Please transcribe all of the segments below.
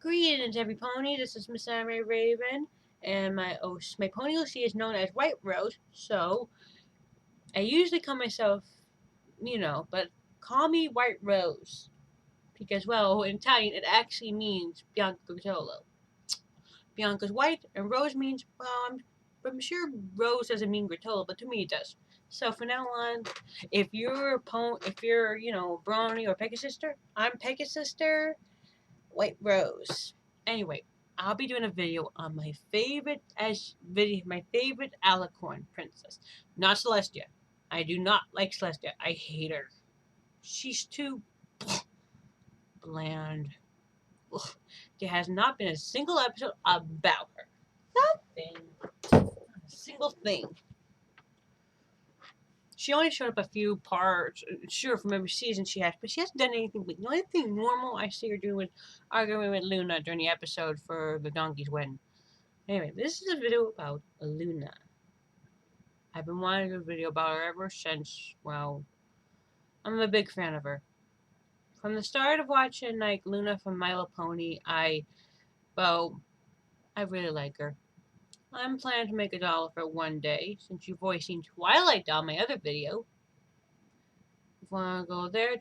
Greetings, every pony. This is Miss Anime Raven, and my pony OC is known as White Rose. So I usually call myself, but call me White Rose because, well, in Italian it actually means Bianca Gritolo. Bianca's white, and Rose means, well, I'm sure Rose doesn't mean Gritolo, but to me it does. So from now on, if you're Brony or Pegasister, I'm Pegasister White Rose. Anyway, I'll be doing a video on my favorite Alicorn princess, not Celestia. I do not like Celestia. I hate her. She's too bland. Ugh. There has not been a single episode about her. Nothing. Not a single thing. She only showed up a few parts, sure, from every season she has, but she hasn't done anything. The only thing normal I see her doing was arguing with Luna during the episode for the donkey's wedding. Anyway, this is a video about Luna. I've been wanting to do a video about her ever since, well, I'm a big fan of her. From the start of watching, like, Luna from My Little Pony, I really like her. I'm planning to make a doll of her one day, since you've always seen Twilight Doll, my other video. If you want to go there,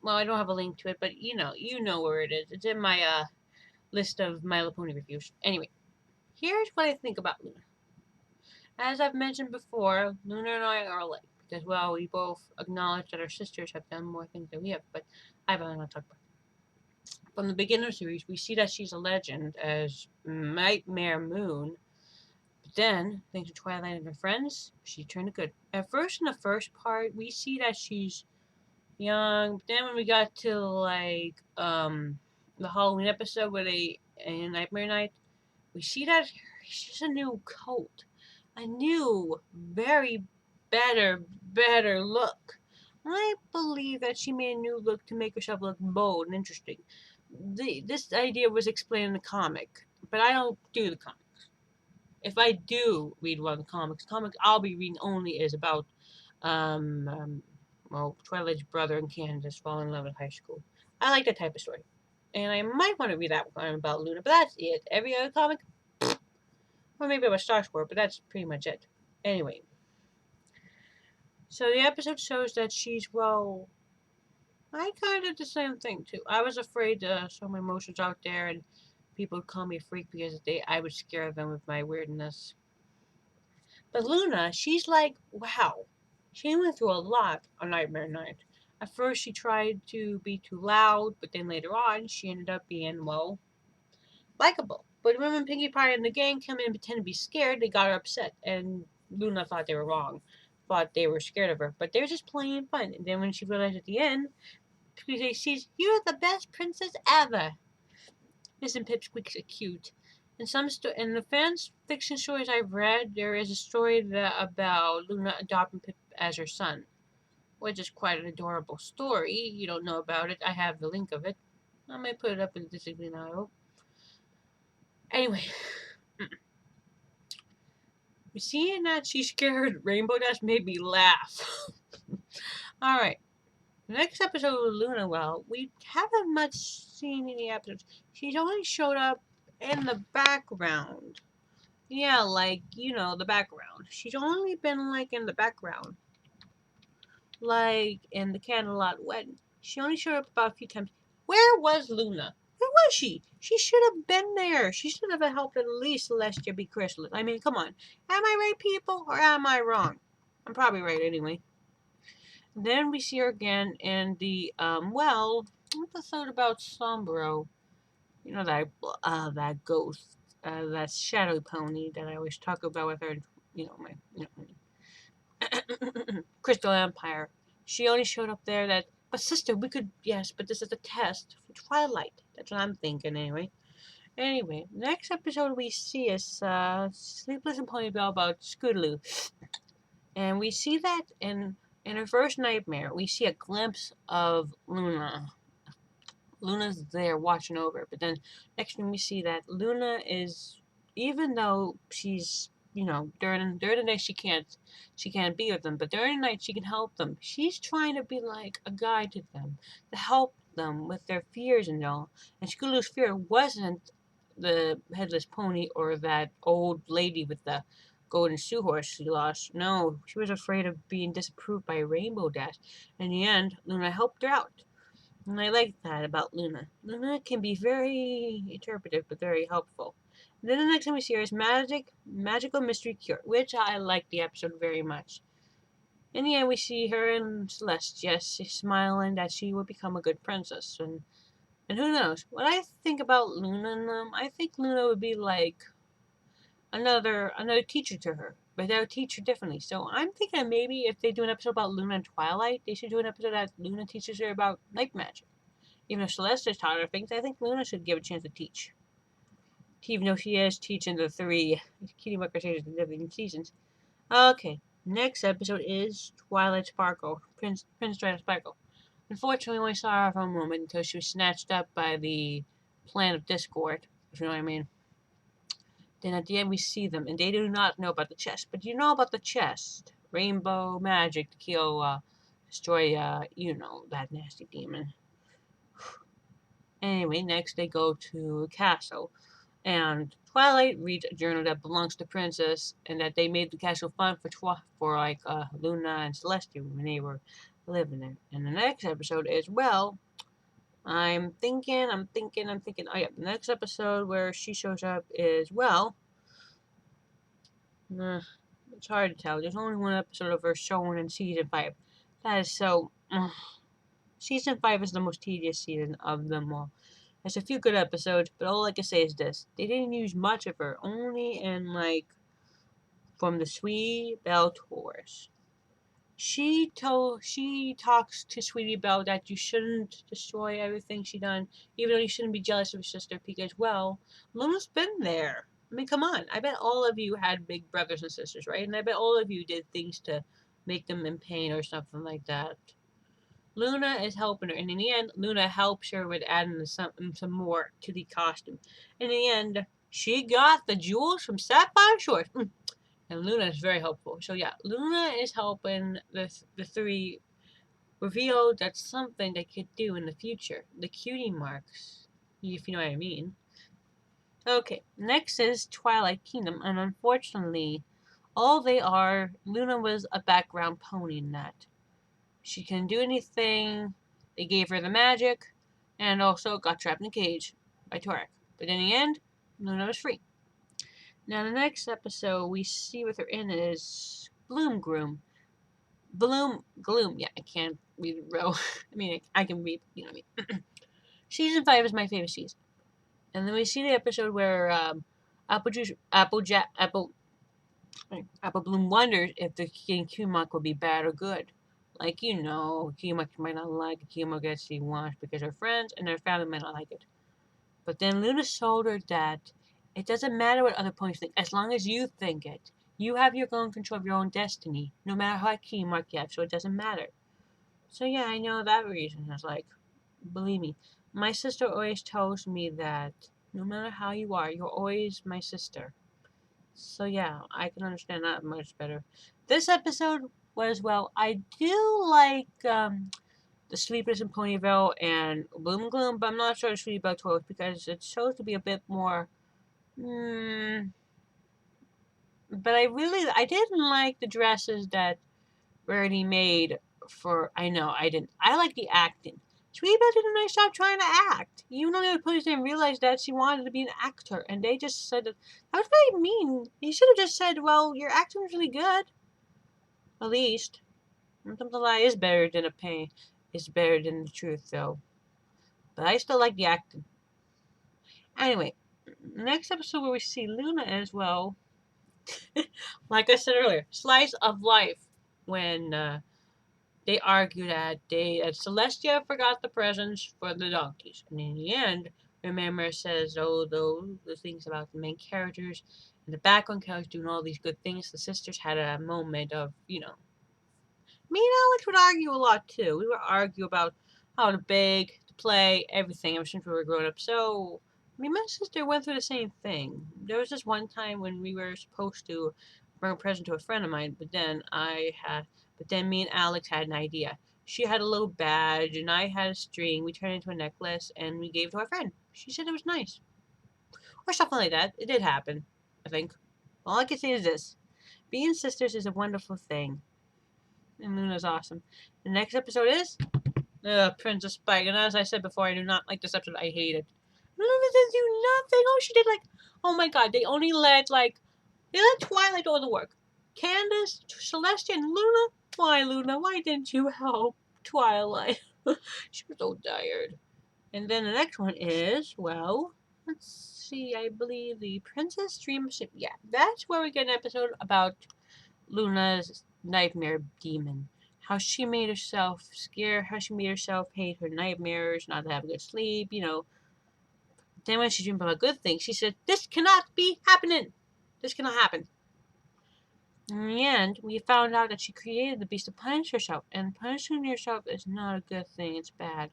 well, I don't have a link to it, but you know where it is. It's in my, list of My Little Pony reviews. Anyway, here's what I think about Luna. As I've mentioned before, Luna and I are alike because, well, we both acknowledge that our sisters have done more things than we have, but I don't want to talk about it. From the beginning of the series, we see that she's a legend as Nightmare Moon, but then, thanks to Twilight and her friends, she turned to good. At first, in the first part, we see that she's young, but then when we got to, like, the Halloween episode where they, in Nightmare Night, we see that she's a new coat. A new, very better look. I believe that she made a new look to make herself look bold and interesting. This idea was explained in the comic, but I don't do the comics. If I do read one of the comics, I'll be reading only is about, Twilight's brother and Candace falling in love in high school. I like that type of story. And I might want to read that one about Luna, but that's it. Every other comic, or maybe about Star Wars, but that's pretty much it. Anyway, so the episode shows that she's, well, I kind of did the same thing too. I was afraid to show my emotions out there and people would call me a freak because I would scare them with my weirdness. But Luna, she's like, wow. She went through a lot on Nightmare Night. At first, she tried to be too loud, but then later on, she ended up being, well, likable. But when Pinkie Pie and the gang come in and pretend to be scared, they got her upset, and Luna thought they were wrong. Thought they were scared of her, but they were just playing fun. And then when she realized at the end, she's, "You're the best princess ever." Isn't Pipsqueak cute? In the fans fiction stories I've read, there is a story about Luna adopting Pip as her son, which is quite an adorable story. You don't know about it. I have the link of it. I might put it up in the Disney now. Anyway, seeing that she's scared Rainbow Dash made me laugh. Alright. The next episode of Luna, well, we haven't much seen in the episodes. She's only showed up in the background. Yeah, like, the background. She's only been, like, in the background. Like, in the Candlelight Wedding. She only showed up about a few times. Where was Luna? Where was she? She should have been there. She should have helped at least Celestia be Chrysalis. I mean, come on. Am I right, people, or am I wrong? I'm probably right anyway. Then we see her again in the, episode about Sombro. You know, that ghost, that shadow pony that I always talk about with her, Crystal Empire. She only showed up there but sister, yes, but this is a test for Twilight. That's what I'm thinking anyway. Anyway, next episode we see is, Sleepless in Ponyville about Scootaloo. And we see that in her first nightmare, we see a glimpse of Luna. Luna's there watching over, but then next thing we see that Luna is, even though she's, during the day she can't be with them, but during the night she can help them. She's trying to be like a guide to them, to help them with their fears and all. And Scootaloo's fear wasn't the headless pony or that old lady with the golden shoe horse she lost. No, she was afraid of being disapproved by Rainbow Dash. In the end, Luna helped her out. And I like that about Luna. Luna can be very interpretive but very helpful. And then the next time we see her is Magical Mystery Cure, which I like the episode very much. In the end, we see her and Celestia smiling that she will become a good princess. And who knows? What I think about Luna and them, I think Luna would be like another teacher to her, but they'll teach her differently. So I'm thinking maybe if they do an episode about Luna and Twilight, they should do an episode that Luna teaches her about night magic. Even if Celestia's taught her things, I think Luna should give a chance to teach. Even though she is teaching the 3 Cutie Mark Crusaders in different seasons. Okay, next episode is Twilight Sparkle, Prince Twilight Sparkle. Unfortunately, we only saw her for a moment until she was snatched up by the Plan of Discord, if you know what I mean. Then at the end we see them, and they do not know about the chest. But you know about the chest. Rainbow magic to kill, destroy, that nasty demon. Anyway, next they go to a castle. And Twilight reads a journal that belongs to Princess, and that they made the castle fun for Luna and Celestia when they were living there. And the next episode is, well, I'm thinking. Oh yeah, the next episode where she shows up is, well, it's hard to tell. There's only one episode of her shown in season 5. That is so. Season 5 is the most tedious season of them all. There's a few good episodes, but all I can say is this. They didn't use much of her, only in, from the Sweetie Belle tours. She talks to Sweetie Belle that you shouldn't destroy everything she done, even though you shouldn't be jealous of your sister, because, well, Luna's been there. I mean, come on. I bet all of you had big brothers and sisters, right? And I bet all of you did things to make them in pain or something like that. Luna is helping her, and in the end, Luna helps her with adding some more to the costume. In the end, she got the jewels from Sapphire Shores, and Luna is very helpful. So yeah, Luna is helping the 3 reveal that's something they could do in the future. The cutie marks, if you know what I mean. Okay, next is Twilight Kingdom, and unfortunately, all they are, Luna was a background pony in that. She couldn't do anything. They gave her the magic, and also got trapped in a cage by Torak. But in the end, Luna was free. Now, the next episode we see with her in is Gloom. Yeah, I can't read it real. I mean, I can read, you know what I mean. Season 5 is my favorite season. And then we see the episode where Apple Bloom wonders if the King Kumok will be bad or good. Kumok might not like it. Kumok gets she wants because her friends and her family might not like it. But then Luna told her that it doesn't matter what other ponies think, as long as you think it. You have your own control of your own destiny, no matter how Kumok you have, so it doesn't matter. So yeah, I know that reason. I was like, believe me, my sister always tells me that no matter how you are, you're always my sister. So yeah, I can understand that much better. This episode was, well, I do like the Sleepless in Ponyville and Bloom Gloom, but I'm not sure the Sweetie Belle tours because it shows to be a bit more. But I didn't like the dresses that Rarity made for. I know I didn't. I like the acting. Sweetie Belle did a nice job trying to act. Even though the police didn't realize that she wanted to be an actor, and they just said that was very mean. You should have just said, "Well, your acting was really good." At least, sometimes a lie is better than a pain. Is better than the truth, though. But I still like the acting. Anyway, next episode where we see Luna as well. Like I said earlier, slice of life when they argue that Celestia forgot the presents for the donkeys, and in the end, Remember says, "Oh, those things about the main characters and the background characters doing all these good things." The sisters had a moment of, Me and Alex would argue a lot too. We would argue about how to bake, to play, everything ever since we were growing up. So, me and my sister went through the same thing. There was this one time when we were supposed to bring a present to a friend of mine, but then me and Alex had an idea. She had a little badge, and I had a string. We turned it into a necklace, and we gave it to our friend. She said it was nice. Or something like that. It did happen, I think. All I can say is this. Being sisters is a wonderful thing. And Luna's awesome. The next episode is Princess Spike. And as I said before, I do not like this episode. I hate it. Luna didn't do nothing. Oh, she did oh my god, they only let they let Twilight do all the work. Candace, Celestia, and Luna. Why, Luna? Why didn't you help Twilight? She was so tired. And then the next one is, well, let's see, I believe the Princess Dreamship. Yeah, that's where we get an episode about Luna's nightmare demon. How she made herself scared, how she made herself hate her nightmares, not to have a good sleep, Then when she dreamed about good things, she said, "This cannot be happening. This cannot happen." In the end, we found out that she created the beast to punish herself, and punishing yourself is not a good thing. It's bad.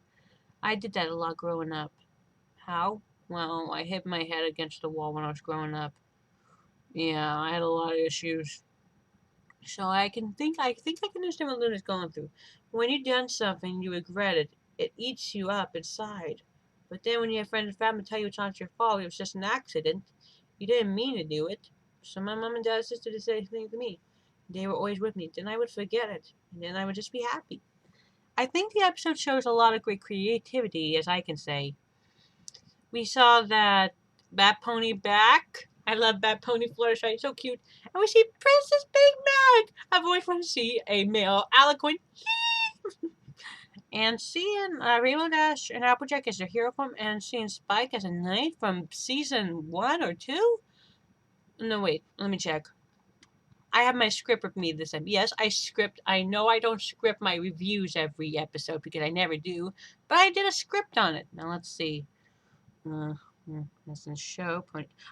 I did that a lot growing up. How? Well, I hit my head against the wall when I was growing up. Yeah, I had a lot of issues. So I think I can understand what Luna's going through. When you've done something you regret it, it eats you up inside. But then when you have friends and family tell you it's not your fault, it was just an accident, you didn't mean to do it. So my mom and dad and sister did the same thing to me. They were always with me. Then I would forget it. And then I would just be happy. I think the episode shows a lot of great creativity, as I can say. We saw that Bat Pony back. I love Bat Pony Fluttershy, so cute. And we see Princess Big Mac. I've always wanted to see a male Alicorn. And seeing Rainbow Dash and Applejack as their hero form, and seeing Spike as a knight from season 1 or 2? No, wait, let me check. I have my script with me this time. Yes, I script. I know I don't script my reviews every episode because I never do, but I did a script on it. Now let's see. That's in the show.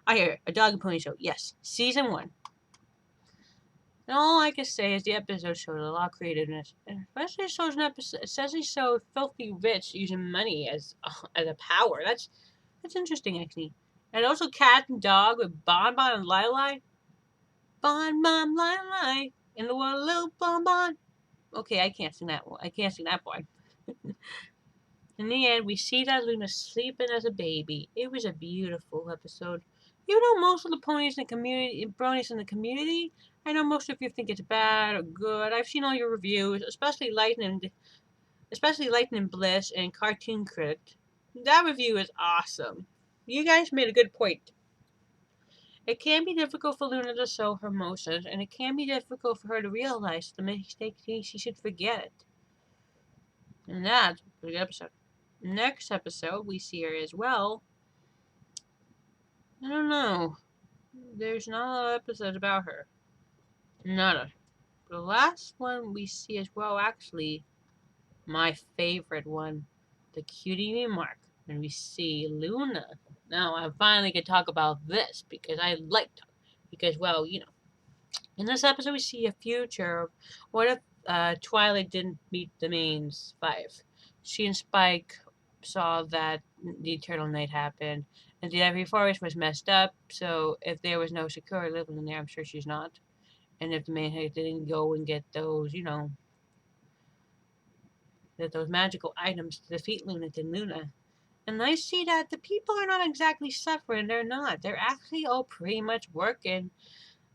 Here, A Dog and Pony Show. Yes, season 1. And all I can say is the episode showed a lot of creativeness, and especially shows an episode, especially so filthy rich using money as a power. That's interesting actually. And also Cat and Dog with Bon Bon and Lili. Bon Bon Lili in the world, little Bon Bon. Okay, I can't sing that one. I can't sing that part. In the end, we see that Luna sleeping as a baby. It was a beautiful episode. You know, most of the ponies in the community, bronies in the community, I know most of you think it's bad or good. I've seen all your reviews, especially Lightning Bliss and Cartoon Critic. That review is awesome. You guys made a good point. It can be difficult for Luna to show her emotions, and it can be difficult for her to realize the mistake she should forget it. And that's a good episode. Next episode, we see her as well. I don't know. There's not a lot of episodes about her. None. The last one we see as well, actually, my favorite one, the Cutie Remark, when we see Luna. Now, I finally can talk about this because I liked her. Because, well, in this episode, we see a future of what if Twilight didn't meet the mains 5. She and Spike saw that the Eternal Night happened, and the Every Forest was messed up, so if there was no Sakura living in there, I'm sure she's not. And if the main head didn't go and get those, get those magical items to defeat Luna. And I see that the people are not exactly suffering, they're not. They're actually all pretty much working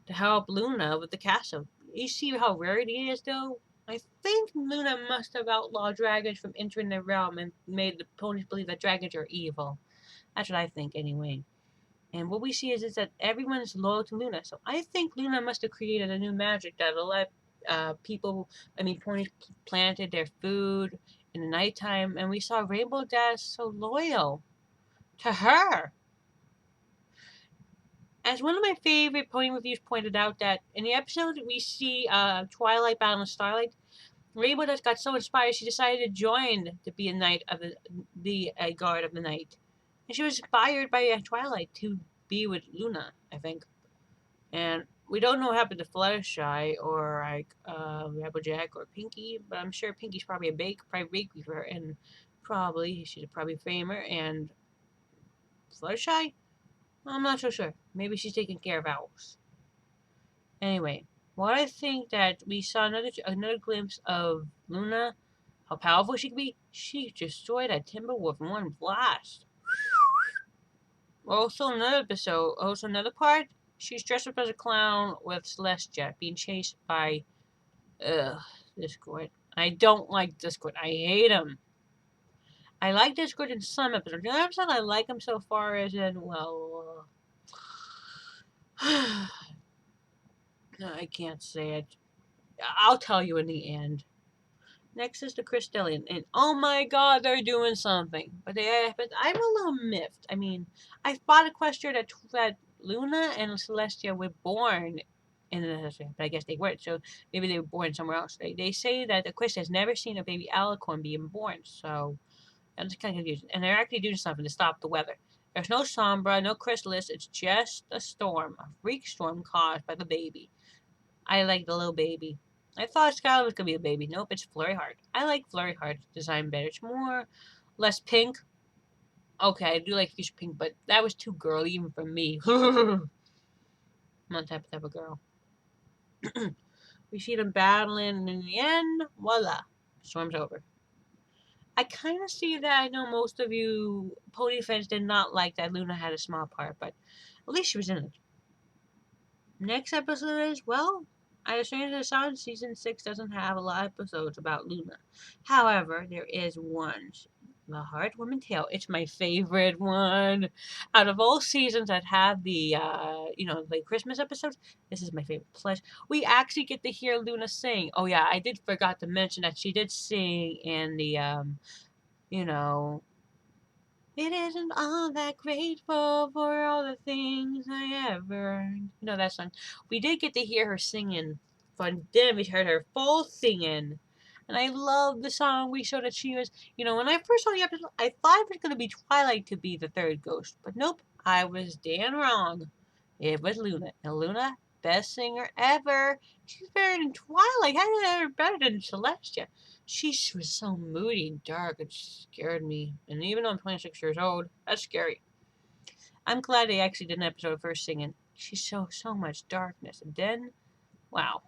to help Luna with the castle. You see how Rarity is, though? I think Luna must have outlawed dragons from entering their realm and made the ponies believe that dragons are evil. That's what I think, anyway. And what we see is that everyone's loyal to Luna. So I think Luna must have created a new magic that'll let ponies planted their food in the nighttime. And we saw Rainbow Dash so loyal to her. As one of my favorite pony reviews pointed out, that in the episode we see Twilight battling Starlight, Rainbow Dash got so inspired she decided to join to be a knight of the guard of the night, and she was inspired by Twilight to be with Luna, I think. And we don't know what happened to Fluttershy or Applejack or Pinkie, but I'm sure Pinkie's probably a bakery for her, and she's probably famer. And Fluttershy, I'm not so sure. Maybe she's taking care of owls. Anyway, what I think that we saw another glimpse of Luna how powerful she can be. She destroyed a timber with one blast. Also another part, she's dressed up as a clown with Celestia being chased by, Discord. I don't like Discord. I hate him. I like Discord in some episodes. The other episode I like him so far is in, well, I can't say it. I'll tell you in the end. Next is the Crystallian, and oh my god, they're doing something. But I'm a little miffed. I mean, I thought Equestria that Luna and Celestia were born in the, but I guess they weren't. So maybe they were born somewhere else. They say that Equestria has never seen a baby alicorn being born. So I'm just kind of confused. And they're actually doing something to stop the weather. There's no Sombra, no Chrysalis. It's just a storm, a freak storm caused by the baby. I like the little baby. I thought Skylar was gonna be a baby. Nope, it's Flurry Heart. I like Flurry Heart's design better. It's less pink. Okay, I do like Fuchsia Pink, but that was too girly even for me. I'm not that type of girl. We see them battling, and in the end, voila, storm's over. I kind of see that. I know most of you pony fans did not like that Luna had a small part, but at least she was in it. Next episode is, well, as strange as it sounds, season 6 doesn't have a lot of episodes about Luna. However, there is one, The Heartwarming Tale. It's my favorite one. Out of all seasons that have the, the Christmas episodes, this is my favorite. Plus, we actually get to hear Luna sing. Oh yeah, I did forgot to mention that she did sing in the, it isn't all that grateful for all the things I ever. You know that song. We did get to hear her singing. But then we heard her full singing. And I love the song. We showed that she was, when I first saw the episode, I thought it was going to be Twilight to be the third ghost. But nope, I was damn wrong. It was Luna. And Luna, best singer ever. She's better than Twilight. How did ever better than Celestia? She was so moody and dark, it scared me. And even though I'm 26 years old, that's scary. I'm glad they actually did an episode of her singing. She showed so much darkness. And then, wow.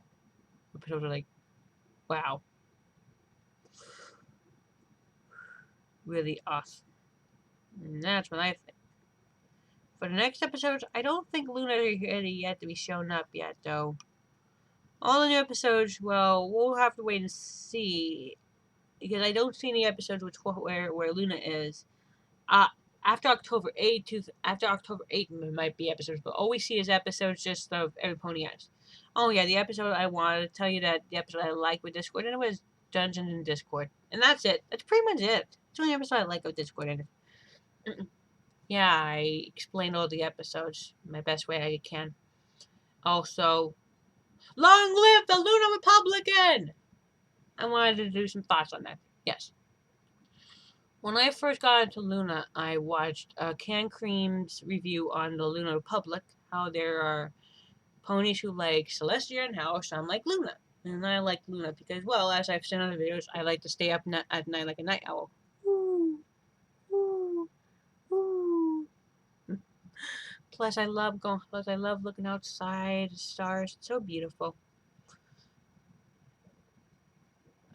Episodes are like, wow. Really awesome. And that's what I think. For the next episodes, I don't think Luna is ready yet to be shown up yet, though. All the new episodes, well, we'll have to wait and see. Because I don't see any episodes where Luna is. After October 8th, there might be episodes, but all we see is episodes just of Every Pony Has. Oh yeah, the episode I wanted to tell you that the episode I like with Discord, and it was Dungeons and Discord, and that's it. That's pretty much it. It's the only episode I like of Discord. And yeah, I explained all the episodes my best way I can. Also, long live the Luna Republican! I wanted to do some thoughts on that. Yes. When I first got into Luna, I watched Can Cream's review on the Luna Republic, how there are ponies who like Celestia and how some like Luna. And I like Luna because, well, as I've said on the videos, I like to stay up at night like a night owl. Ooh, ooh, ooh. Plus, I love looking outside, the stars. It's so beautiful.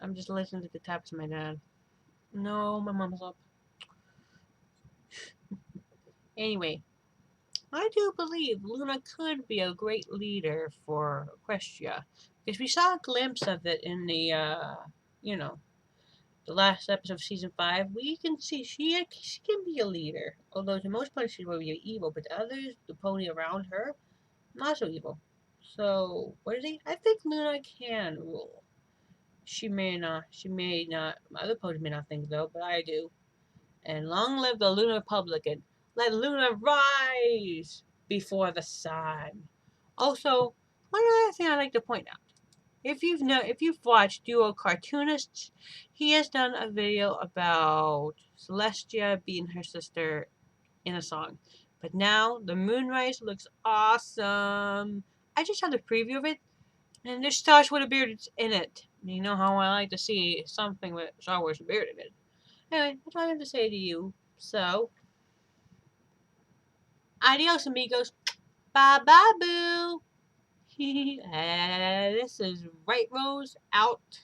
I'm just listening to the taps of my dad. No, my mom's up. Anyway, I do believe Luna could be a great leader for Equestria, because we saw a glimpse of it in the, the last episode of season 5. We can see she can be a leader, although to most ponies she will be evil, but the others, the pony around her, not so evil. So, what is he? I think Luna can rule. She may not, other ponies may not think though, but I do. And long live the Luna Republican. Let Luna rise before the sun. Also, one other thing I'd like to point out. If you've watched Duo Cartoonists, he has done a video about Celestia being her sister in a song. But now the moonrise looks awesome. I just had a preview of it, and there's Stars with a beard in it. You know how I like to see something with Star Wars beard in it. Anyway, that's all I have to say to you. So, adios, amigos. Bye bye, boo. This is Right Rose out.